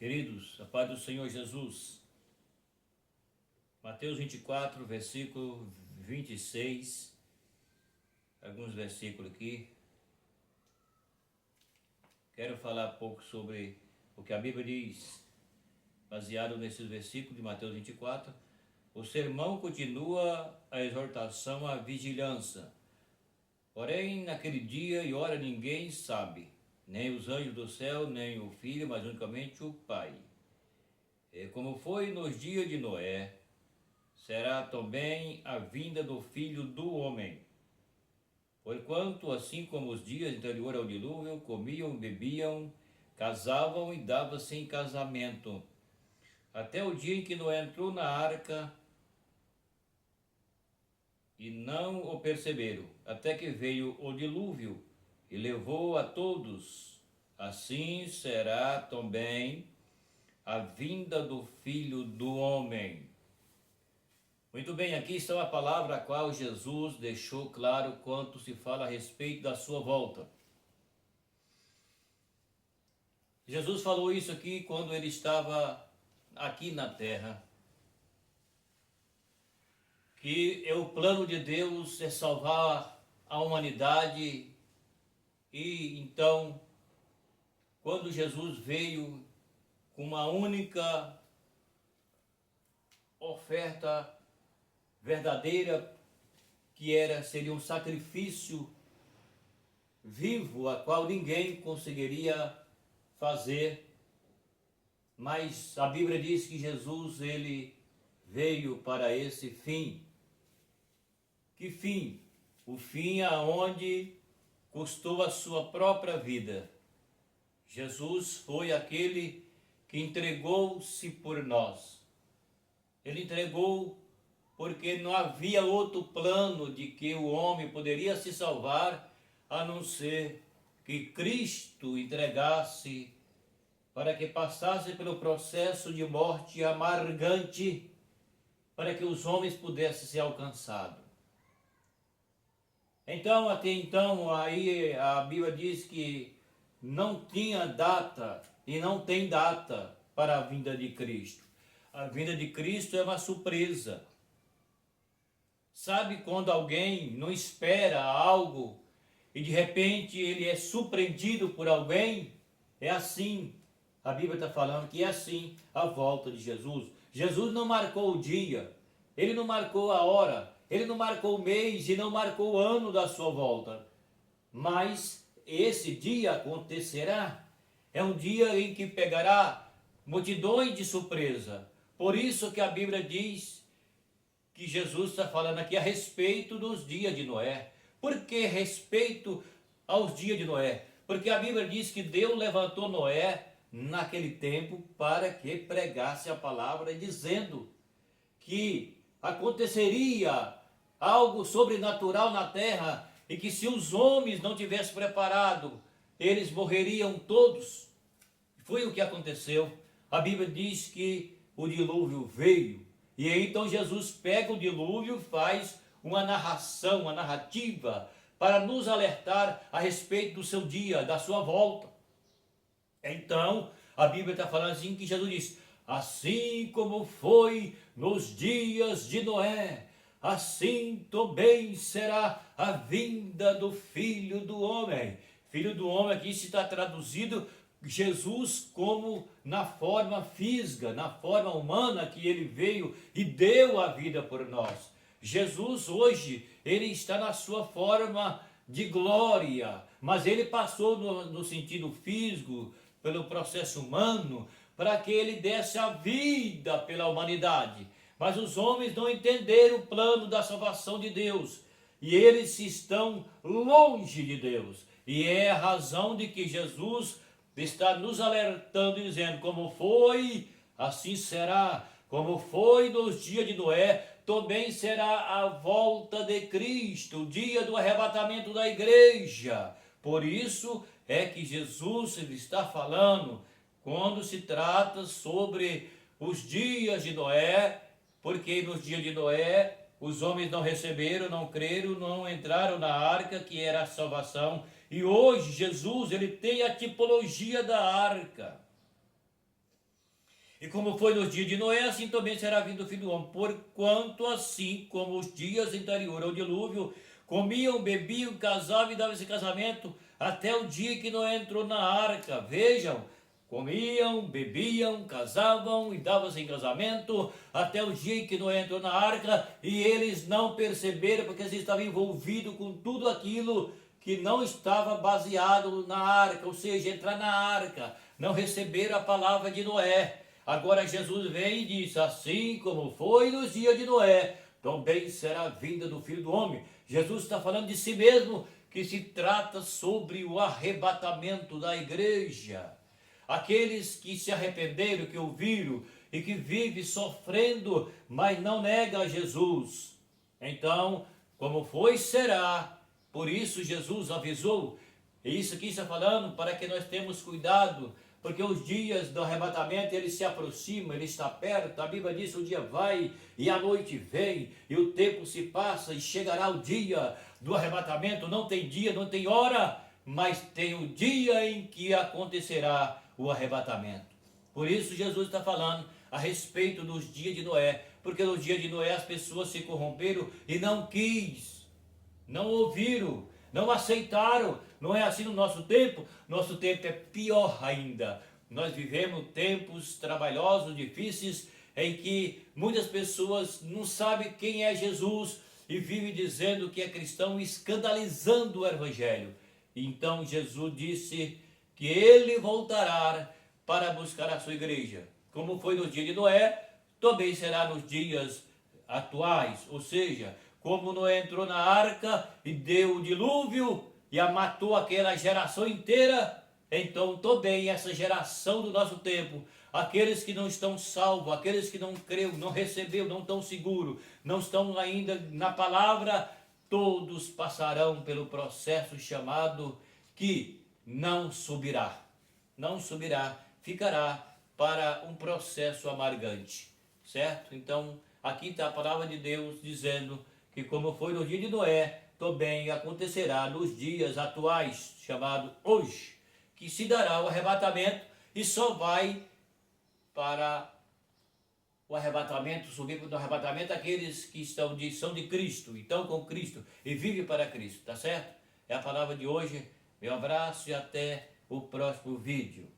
Queridos, a paz do Senhor Jesus. Mateus 24, versículo 26. Alguns versículos aqui. Quero falar um pouco sobre o que a Bíblia diz, baseado nesses versículos de Mateus 24. O sermão continua a exortação à vigilância. Porém, naquele dia e hora ninguém sabe, nem os anjos do céu, nem o Filho, mas unicamente o Pai. E como foi nos dias de Noé, será também a vinda do Filho do Homem. Porquanto, assim como os dias anteriores ao dilúvio, comiam, bebiam, casavam e davam-se em casamento, até o dia em que Noé entrou na arca, e não o perceberam, até que veio o dilúvio e levou a todos. Assim será também a vinda do Filho do Homem. Muito bem, aqui está a palavra a qual Jesus deixou claro quanto se fala a respeito da sua volta. Jesus falou isso aqui quando ele estava aqui na terra, que o plano de Deus é salvar a humanidade. E então, quando Jesus veio com uma única oferta verdadeira, que seria um sacrifício vivo, a qual ninguém conseguiria fazer, mas a Bíblia diz que Jesus ele veio para esse fim. Que fim? O fim aonde custou a sua própria vida. Jesus foi aquele que entregou-se por nós. Ele entregou porque não havia outro plano de que o homem poderia se salvar, a não ser que Cristo entregasse para que passasse pelo processo de morte amargante, para que os homens pudessem ser alcançados. Então, até então, aí a Bíblia diz que não tinha data e não tem data para a vinda de Cristo. A vinda de Cristo é uma surpresa. Sabe quando alguém não espera algo e de repente ele é surpreendido por alguém? É assim. A Bíblia está falando que é assim a volta de Jesus. Jesus não marcou o dia, ele não marcou a hora, ele não marcou o mês e não marcou o ano da sua volta. Mas esse dia acontecerá. É um dia em que pegará multidões de surpresa. Por isso que a Bíblia diz que Jesus está falando aqui a respeito dos dias de Noé. Por que respeito aos dias de Noé? Porque a Bíblia diz que Deus levantou Noé naquele tempo para que pregasse a palavra, dizendo que aconteceria algo sobrenatural na terra e que se os homens não tivessem preparado, eles morreriam todos. Foi o que aconteceu. A Bíblia diz que o dilúvio veio. E aí então Jesus pega o dilúvio, faz uma narração, uma narrativa, para nos alertar a respeito do seu dia, da sua volta. Então, a Bíblia está falando assim que Jesus diz: assim como foi nos dias de Noé, assim também será a vinda do Filho do Homem. Filho do Homem aqui se está traduzido Jesus como na forma física, na forma humana que ele veio e deu a vida por nós. Jesus hoje, ele está na sua forma de glória, mas ele passou no sentido físico, pelo processo humano, para que ele desse a vida pela humanidade. Mas os homens não entenderam o plano da salvação de Deus, e eles estão longe de Deus. E é a razão de que Jesus está nos alertando e dizendo: como foi, assim será. Como foi nos dias de Noé, também será a volta de Cristo, o dia do arrebatamento da igreja. Por isso é que Jesus está falando quando se trata sobre os dias de Noé, porque nos dias de Noé os homens não receberam, não creram, não entraram na arca, que era a salvação. E hoje Jesus, ele tem a tipologia da arca. E como foi nos dias de Noé, assim também será a vinda do Filho do Homem. Porquanto assim como os dias anteriores ao dilúvio, comiam, bebiam, casavam e davam-se casamento, até o dia que Noé entrou na arca. Vejam, comiam, bebiam, casavam e davam-se em casamento, até o dia em que Noé entrou na arca, e eles não perceberam, porque eles estavam envolvidos com tudo aquilo que não estava baseado na arca, ou seja, entrar na arca, não receberam a palavra de Noé. Agora Jesus vem e diz, assim como foi nos dias de Noé, também será a vinda do Filho do Homem. Jesus está falando de si mesmo, que se trata sobre o arrebatamento da igreja. Aqueles que se arrependeram, que ouviram e que vivem sofrendo, mas não negam a Jesus. Então, como foi, será. Por isso Jesus avisou. E isso aqui está falando para que nós tenhamos cuidado, porque os dias do arrebatamento, ele se aproxima, ele está perto. A Bíblia diz, o dia vai e a noite vem, e o tempo se passa, e chegará o dia do arrebatamento. Não tem dia, não tem hora, mas tem o dia em que acontecerá o arrebatamento. Por isso Jesus está falando a respeito dos dias de Noé, porque nos dias de Noé as pessoas se corromperam e não ouviram, não aceitaram. Não é assim no nosso tempo. Nosso tempo é pior ainda. Nós vivemos tempos trabalhosos, difíceis, em que muitas pessoas não sabem quem é Jesus e vivem dizendo que é cristão, escandalizando o evangelho. Então Jesus disse que ele voltará para buscar a sua igreja. Como foi no dia de Noé, também será nos dias atuais. Ou seja, como Noé entrou na arca e deu o dilúvio e a matou aquela geração inteira, então também essa geração do nosso tempo, aqueles que não estão salvos, aqueles que não creram, não recebeu, não estão seguros, não estão ainda na palavra, todos passarão pelo processo chamado que não subirá, ficará para um processo amargante, certo? Então, aqui está a palavra de Deus dizendo que como foi no dia de Noé, também acontecerá nos dias atuais, chamado hoje, que se dará o arrebatamento e só vai para o arrebatamento, subir para o arrebatamento aqueles que são de Cristo, estão com Cristo e vivem para Cristo, tá certo? É a palavra de hoje. Meu abraço e até o próximo vídeo.